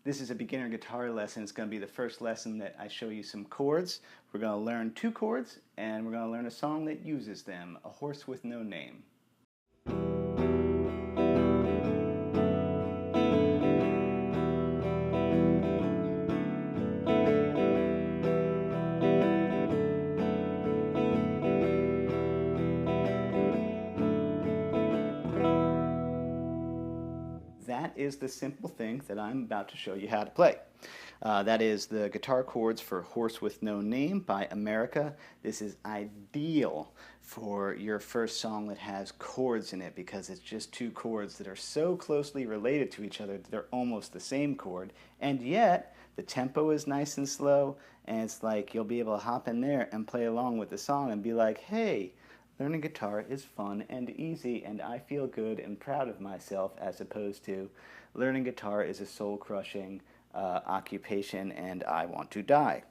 This is a beginner guitar lesson. It's going to be the first lesson that I show you some chords. We're going to learn 2 chords, and we're going to learn a song that uses them, A Horse with No Name. That is the simple thing that I'm about to show you how to play. That is the guitar chords for Horse with No Name by America. This is ideal for your first song that has chords in it because it's just 2 chords that are so closely related to each other that they're almost the same chord, and yet the tempo is nice and slow, and it's like you'll be able to hop in there and play along with the song and be like, hey, learning guitar is fun and easy, and I feel good and proud of myself, as opposed to learning guitar is a soul-crushing occupation and I want to die.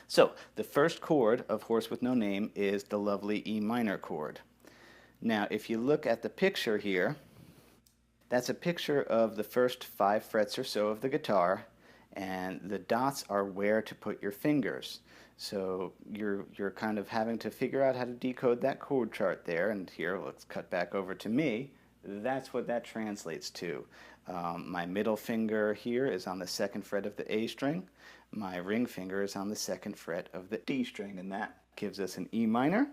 So the first chord of Horse with No Name is the lovely E minor chord. Now if you look at the picture here, that's a picture of the first 5 frets or so of the guitar, and the dots are where to put your fingers. So you're kind of having to figure out how to decode that chord chart there, and here, let's cut back over to me. That's what that translates to. My middle finger here is on the 2nd fret of the A string. My ring finger is on the 2nd fret of the D string, and that gives us an E minor.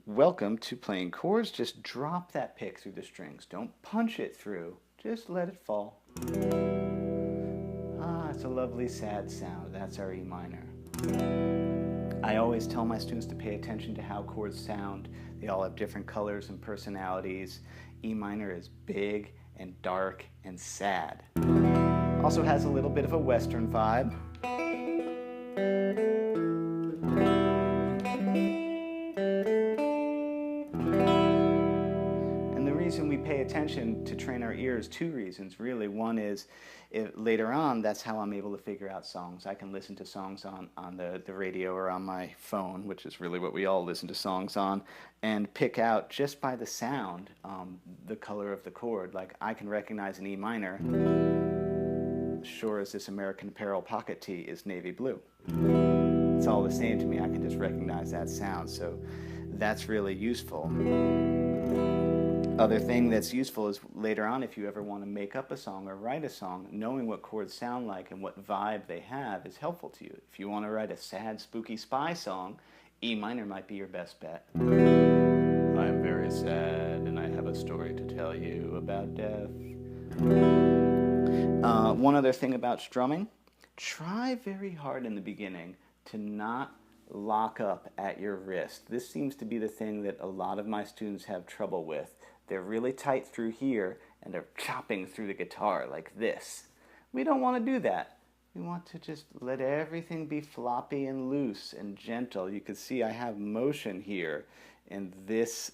Welcome to playing chords. Just drop that pick through the strings. Don't punch it through. Just let it fall. Ah, it's a lovely sad sound. That's our E minor. I always tell my students to pay attention to how chords sound. They all have different colors and personalities. E minor is big and dark and sad. Also has a little bit of a Western vibe. And the reason we pay attention to train our ears, 2 reasons really. One is later on, that's how I'm able to figure out songs. I can listen to songs on the radio or on my phone, which is really what we all listen to songs on, and pick out just by the sound the color of the chord. Like I can recognize an E minor, sure as this American Apparel pocket tee is navy blue. It's all the same to me. I can just recognize that sound, so that's really useful. Other thing that's useful is later on, if you ever want to make up a song or write a song, knowing what chords sound like and what vibe they have is helpful to you. If you want to write a sad, spooky spy song, E minor might be your best bet. I'm very sad and I have a story to tell you about death. One other thing about strumming, try very hard in the beginning to not lock up at your wrist. This seems to be the thing that a lot of my students have trouble with. They're really tight through here and they're chopping through the guitar like this. We don't want to do that. We want to just let everything be floppy and loose and gentle. You can see I have motion here in this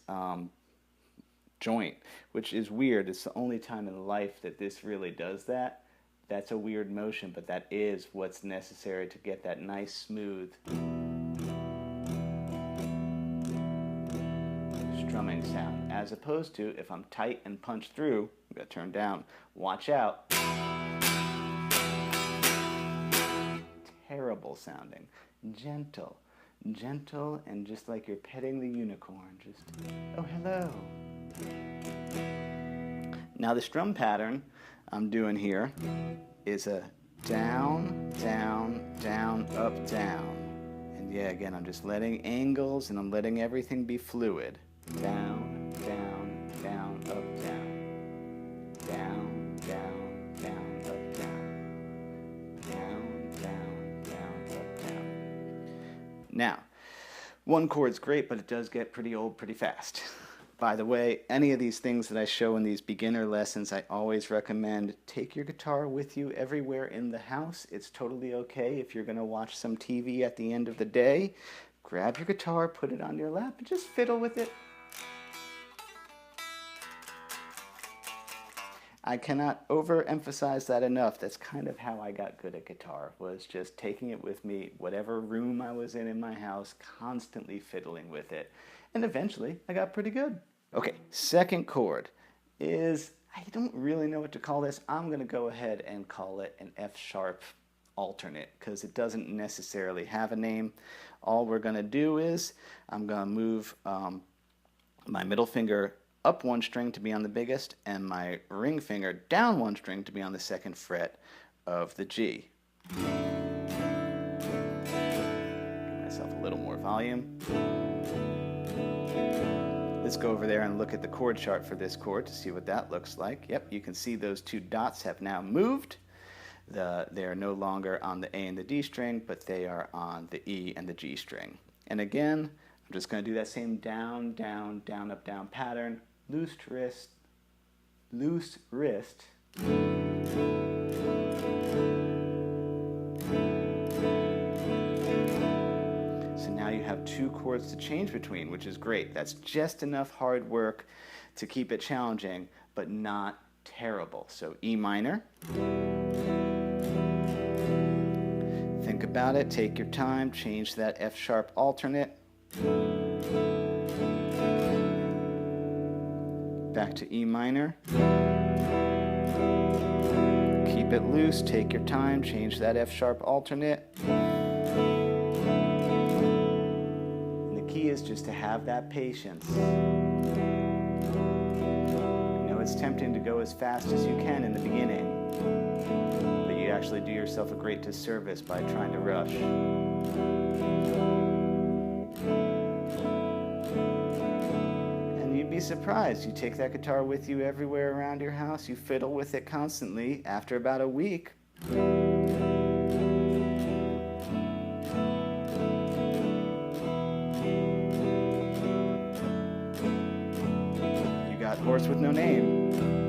joint, which is weird. It's the only time in life that this really does that. That's a weird motion, but that is what's necessary to get that nice, smooth strumming sound, as opposed to if I'm tight and punch through, I'm going to turn down, watch out. Terrible sounding. Gentle, gentle, and just like you're petting the unicorn, just, oh hello. Now the strum pattern I'm doing here is a down, down, down, up, down. And yeah, again, I'm just letting angles and I'm letting everything be fluid. Down, down, down, up, down. Down, down, down, up, down. Down, down, down, up, down. Now, 1 chord's great, but it does get pretty old pretty fast. By the way, any of these things that I show in these beginner lessons, I always recommend take your guitar with you everywhere in the house. It's totally okay if you're going to watch some TV at the end of the day. Grab your guitar, put it on your lap, and just fiddle with it. I cannot overemphasize that enough. That's kind of how I got good at guitar, was just taking it with me, whatever room I was in my house, constantly fiddling with it. And eventually, I got pretty good. Okay, second chord is I don't really know what to call this. I'm going to go ahead and call it an F sharp alternate because it doesn't necessarily have a name. All we're going to do is I'm going to move my middle finger up one string to be on the biggest and my ring finger down one string to be on the second fret of the G. Give myself a little more volume. Let's go over there and look at the chord chart for this chord to see what that looks like. Yep, you can see those two dots have now moved. They're no longer on the A and the D string, but they are on the E and the G string. And again, I'm just going to do that same down, down, down, up, down pattern. Loose wrist, loose wrist. You have two chords to change between, which is great. That's just enough hard work to keep it challenging, but not terrible. So E minor. Think about it, take your time, change that F sharp alternate. Back to E minor. Keep it loose, take your time, change that F sharp alternate. Is just to have that patience. I know it's tempting to go as fast as you can in the beginning, but you actually do yourself a great disservice by trying to rush. And you'd be surprised. You take that guitar with you everywhere around your house, you fiddle with it constantly. After about a week, Horse with No Name.